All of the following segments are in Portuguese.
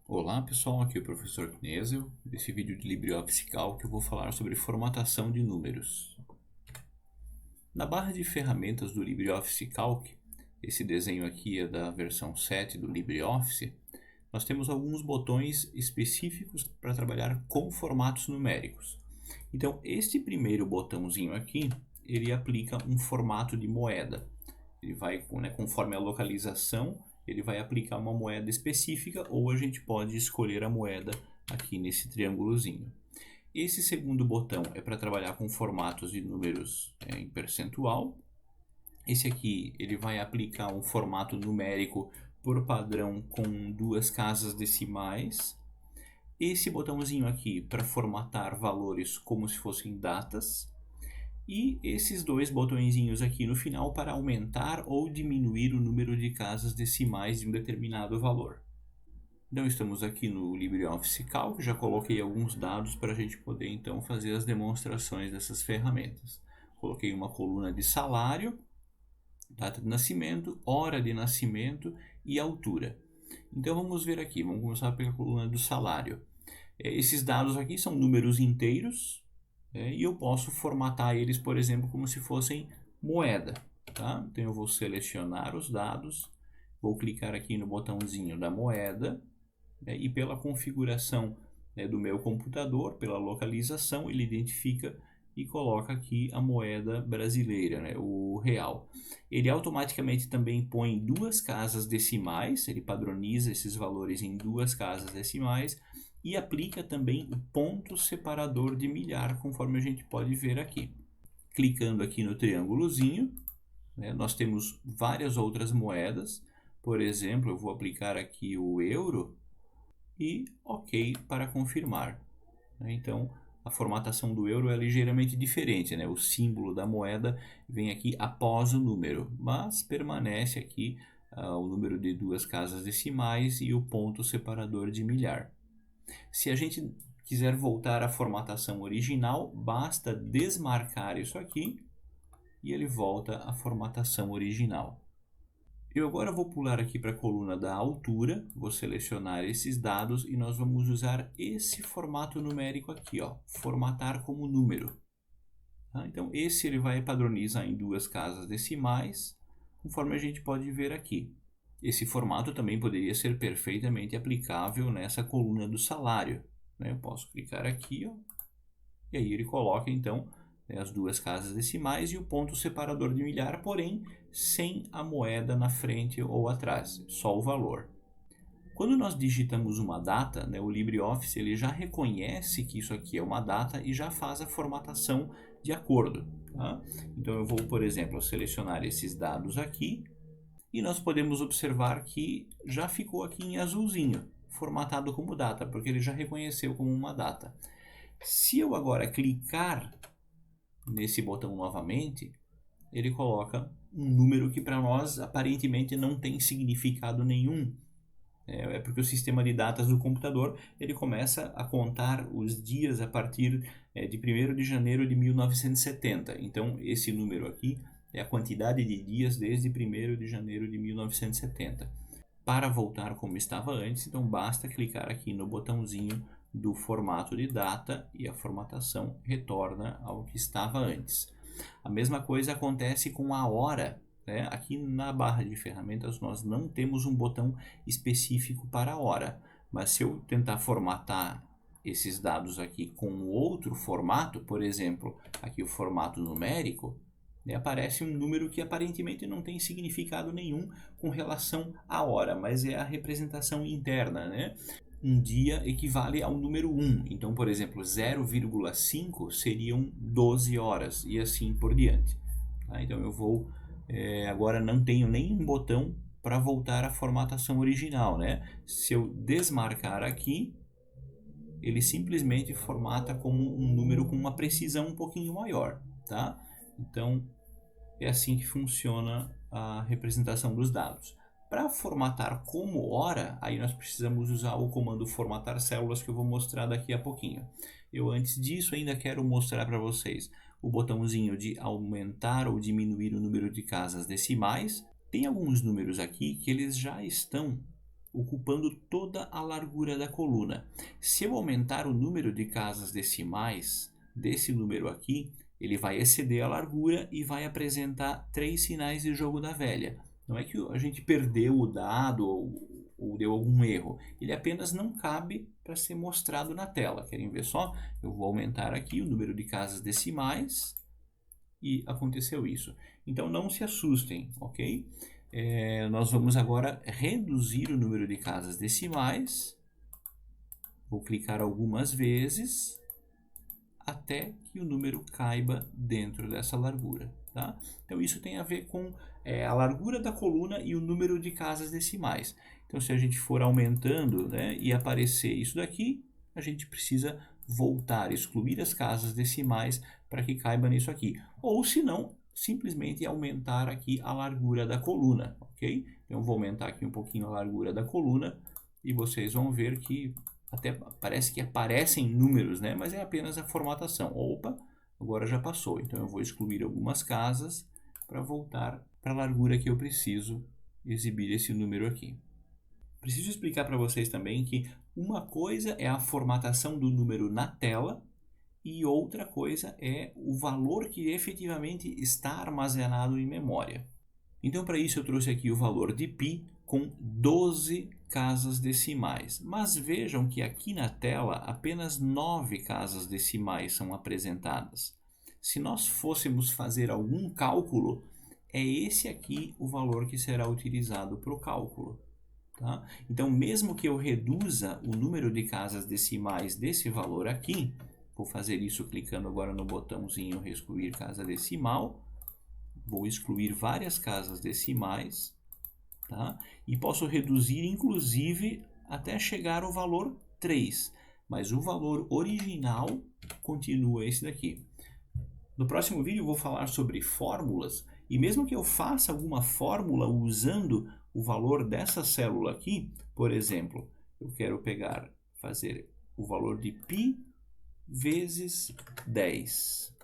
Olá pessoal, aqui é o professor Knesel, nesse vídeo de LibreOffice Calc eu vou falar sobre formatação de números. Na barra de ferramentas do LibreOffice Calc, esse desenho aqui é da versão 7 do LibreOffice, nós temos alguns botões específicos para trabalhar com formatos numéricos. Então este primeiro botãozinho aqui, ele aplica um formato de moeda. Ele vai, conforme a localização, ele vai aplicar uma moeda específica ou a gente pode escolher a moeda aqui nesse triângulozinho. Esse segundo botão é para trabalhar com formatos de números em percentual. Esse aqui ele vai aplicar um formato numérico por padrão com duas casas decimais. Esse botãozinho aqui para formatar valores como se fossem datas. E esses dois botõezinhos aqui no final para aumentar ou diminuir o número de casas decimais de um determinado valor. Então estamos aqui no LibreOffice Calc, já coloquei alguns dados para a gente poder então fazer as demonstrações dessas ferramentas. Coloquei uma coluna de salário, data de nascimento, hora de nascimento e altura. Então vamos ver aqui, vamos começar pela coluna do salário. Esses dados aqui são números inteiros, e eu posso formatar eles, por exemplo, como se fossem moeda. Tá? Então eu vou selecionar os dados, vou clicar aqui no botãozinho da moeda, e pela configuração do meu computador, pela localização, ele identifica e coloca aqui a moeda brasileira, o real. Ele automaticamente também põe duas casas decimais, ele padroniza esses valores em duas casas decimais, e aplica também o ponto separador de milhar, conforme a gente pode ver aqui. Clicando aqui no triângulozinho, nós temos várias outras moedas. Por exemplo, eu vou aplicar aqui o euro e OK para confirmar. Então, a formatação do euro é ligeiramente diferente, o símbolo da moeda vem aqui após o número, mas permanece aqui o número de duas casas decimais e o ponto separador de milhar. Se a gente quiser voltar à formatação original, basta desmarcar isso aqui e ele volta à formatação original. Eu agora vou pular aqui para a coluna da altura, vou selecionar esses dados e nós vamos usar esse formato numérico aqui, formatar como número. Então esse ele vai padronizar em duas casas decimais, conforme a gente pode ver aqui. Esse formato também poderia ser perfeitamente aplicável nessa coluna do salário. Eu posso clicar aqui, e aí ele coloca então as duas casas decimais e o ponto separador de milhar, porém sem a moeda na frente ou atrás, só o valor. Quando nós digitamos uma data, o LibreOffice ele já reconhece que isso aqui é uma data e já faz a formatação de acordo. Tá? Então eu vou, por exemplo, selecionar esses dados aqui, e nós podemos observar que já ficou aqui em azulzinho, formatado como data, porque ele já reconheceu como uma data. Se eu agora clicar nesse botão novamente, ele coloca um número que para nós aparentemente não tem significado nenhum. É porque o sistema de datas do computador ele começa a contar os dias a partir de 1º de janeiro de 1970. Então esse número aqui é a quantidade de dias desde 1º de janeiro de 1970. Para voltar como estava antes, então basta clicar aqui no botãozinho do formato de data e a formatação retorna ao que estava antes. A mesma coisa acontece com a hora. Aqui na barra de ferramentas nós não temos um botão específico para a hora, mas se eu tentar formatar esses dados aqui com outro formato, por exemplo, aqui o formato numérico, aparece um número que aparentemente não tem significado nenhum com relação à hora, mas é a representação interna. Um dia equivale ao número 1, então, por exemplo, 0,5 seriam 12 horas e assim por diante. Então eu vou, agora não tenho nenhum botão para voltar à formatação original. Se eu desmarcar aqui, ele simplesmente formata como um número com uma precisão um pouquinho maior. Então, é assim que funciona a representação dos dados. Para formatar como hora, aí nós precisamos usar o comando formatar células que eu vou mostrar daqui a pouquinho. Eu antes disso ainda quero mostrar para vocês o botãozinho de aumentar ou diminuir o número de casas decimais. Tem alguns números aqui que eles já estão ocupando toda a largura da coluna. Se eu aumentar o número de casas decimais desse número aqui, ele vai exceder a largura e vai apresentar 3 sinais de jogo da velha. Não é que a gente perdeu o dado ou deu algum erro. Ele apenas não cabe para ser mostrado na tela. Querem ver só? Eu vou aumentar aqui o número de casas decimais e aconteceu isso. Então não se assustem, ok? Nós vamos agora reduzir o número de casas decimais. Vou clicar algumas vezes até que o número caiba dentro dessa largura. Tá? Então isso tem a ver com a largura da coluna e o número de casas decimais. Então se a gente for aumentando, né, e aparecer isso daqui, a gente precisa voltar, excluir as casas decimais para que caiba nisso aqui. Ou se não, simplesmente aumentar aqui a largura da coluna, ok? Então eu vou aumentar aqui um pouquinho a largura da coluna e vocês vão ver que até parece que aparecem números, né? Mas é apenas a formatação. Opa, agora já passou. Então eu vou excluir algumas casas para voltar para a largura que eu preciso exibir esse número aqui. Preciso explicar para vocês também que uma coisa é a formatação do número na tela e outra coisa é o valor que efetivamente está armazenado em memória. Então para isso eu trouxe aqui o valor de π com 12 casas decimais. Mas vejam que aqui na tela apenas 9 casas decimais são apresentadas. Se nós fôssemos fazer algum cálculo, é esse aqui o valor que será utilizado para o cálculo. Tá? Então, mesmo que eu reduza o número de casas decimais desse valor aqui, vou fazer isso clicando agora no botãozinho excluir casa decimal, vou excluir várias casas decimais, tá? E posso reduzir inclusive até chegar ao valor 3, mas o valor original continua esse daqui. No próximo vídeo eu vou falar sobre fórmulas, e mesmo que eu faça alguma fórmula usando o valor dessa célula aqui, por exemplo, eu quero fazer o valor de π vezes 10,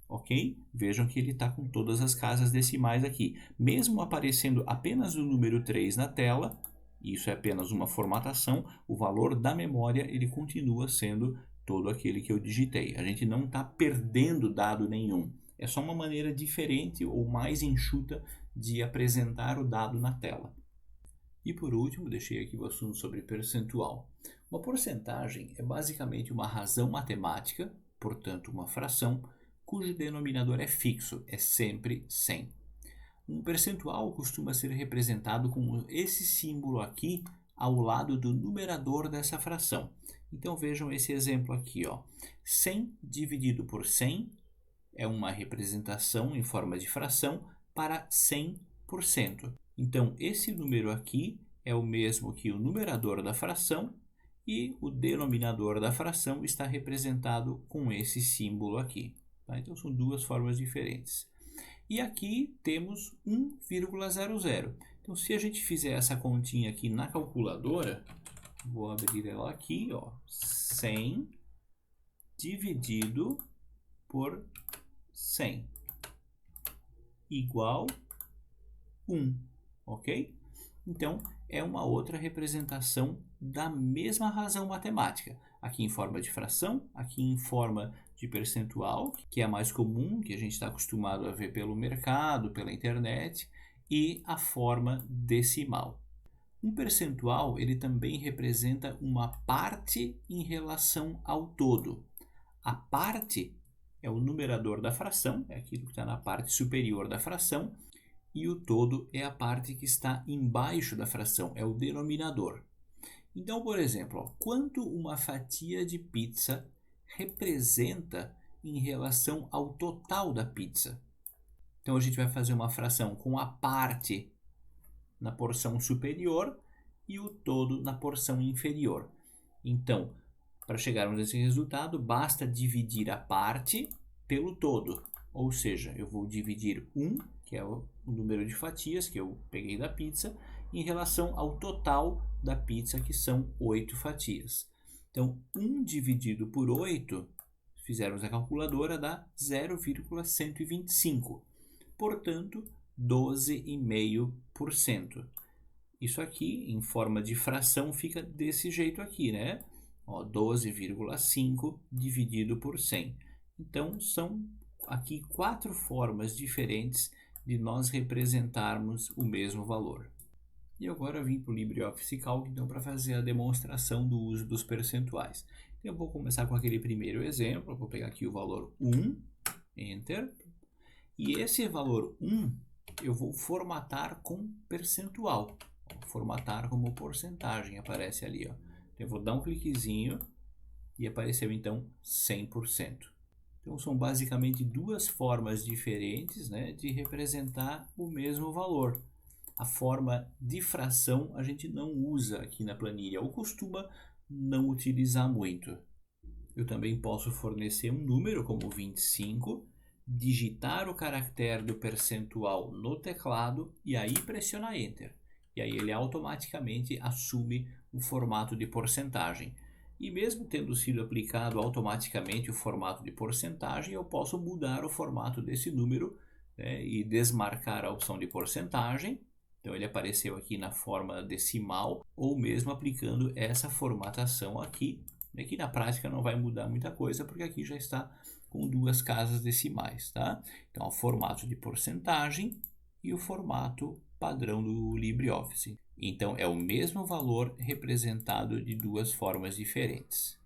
ok? Vejam que ele está com todas as casas decimais aqui. Mesmo aparecendo apenas o número 3 na tela, isso é apenas uma formatação, o valor da memória ele continua sendo todo aquele que eu digitei. A gente não está perdendo dado nenhum. É só uma maneira diferente ou mais enxuta de apresentar o dado na tela. E por último, deixei aqui o assunto sobre percentual. Uma porcentagem é basicamente uma razão matemática, portanto uma fração, cujo denominador é fixo, é sempre 100. Um percentual costuma ser representado com esse símbolo aqui ao lado do numerador dessa fração. Então vejam esse exemplo aqui, ó. 100 dividido por 100 é uma representação em forma de fração para 100%. Então esse número aqui é o mesmo que o numerador da fração e o denominador da fração está representado com esse símbolo aqui. Tá? Então são duas formas diferentes. E aqui temos 1,00. Então se a gente fizer essa continha aqui na calculadora, vou abrir ela aqui, ó, 100 dividido por 100 igual 1, ok? Então é uma outra representação da mesma razão matemática. Aqui em forma de fração, aqui em forma de percentual, que é a mais comum, que a gente está acostumado a ver pelo mercado, pela internet, e a forma decimal. Um percentual ele também representa uma parte em relação ao todo. A parte é o numerador da fração, é aquilo que está na parte superior da fração, e o todo é a parte que está embaixo da fração, é o denominador. Então, por exemplo, ó, quanto uma fatia de pizza representa em relação ao total da pizza? Então a gente vai fazer uma fração com a parte na porção superior e o todo na porção inferior. Então, para chegarmos a esse resultado, basta dividir a parte pelo todo. Ou seja, eu vou dividir 1, que é o número de fatias que eu peguei da pizza, em relação ao total da pizza, que são 8 fatias. Então, 1 dividido por 8, fizermos a calculadora, dá 0,125. Portanto, 12,5%. Isso aqui, em forma de fração, fica desse jeito aqui, né? Ó, 12,5 dividido por 100. Então, são aqui 4 formas diferentes de nós representarmos o mesmo valor. E agora eu vim para o LibreOffice Calc, então, para fazer a demonstração do uso dos percentuais. Então, eu vou começar com aquele primeiro exemplo. Eu vou pegar aqui o valor 1, Enter. E esse valor 1 eu vou formatar com percentual. Formatar como porcentagem, aparece ali. Ó. Então, eu vou dar um cliquezinho e apareceu então 100%. Então são basicamente duas formas diferentes, né, de representar o mesmo valor. A forma de fração a gente não usa aqui na planilha, ou costuma não utilizar muito. Eu também posso fornecer um número como 25, digitar o caractere do percentual no teclado e aí pressionar Enter. E aí ele automaticamente assume o formato de porcentagem. E mesmo tendo sido aplicado automaticamente o formato de porcentagem, eu posso mudar o formato desse número, né, e desmarcar a opção de porcentagem. Então ele apareceu aqui na forma decimal, ou mesmo aplicando essa formatação aqui, né, que na prática não vai mudar muita coisa, porque aqui já está com duas casas decimais, tá? Então o formato de porcentagem e o formato padrão do LibreOffice. Então é o mesmo valor representado de duas formas diferentes.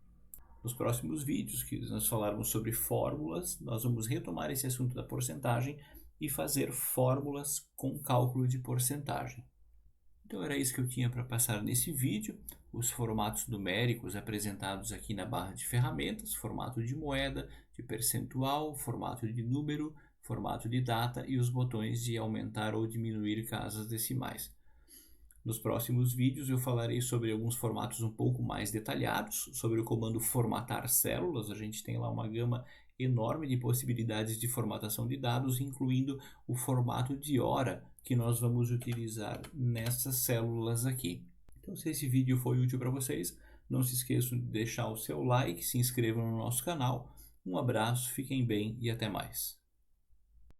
Nos próximos vídeos que nós falarmos sobre fórmulas, nós vamos retomar esse assunto da porcentagem e fazer fórmulas com cálculo de porcentagem. Então era isso que eu tinha para passar nesse vídeo, os formatos numéricos apresentados aqui na barra de ferramentas, formato de moeda, de percentual, formato de número, formato de data e os botões de aumentar ou diminuir casas decimais. Nos próximos vídeos eu falarei sobre alguns formatos um pouco mais detalhados, sobre o comando formatar células. A gente tem lá uma gama enorme de possibilidades de formatação de dados, incluindo o formato de hora que nós vamos utilizar nessas células aqui. Então, se esse vídeo foi útil para vocês, não se esqueçam de deixar o seu like, se inscrevam no nosso canal. Um abraço, fiquem bem e até mais.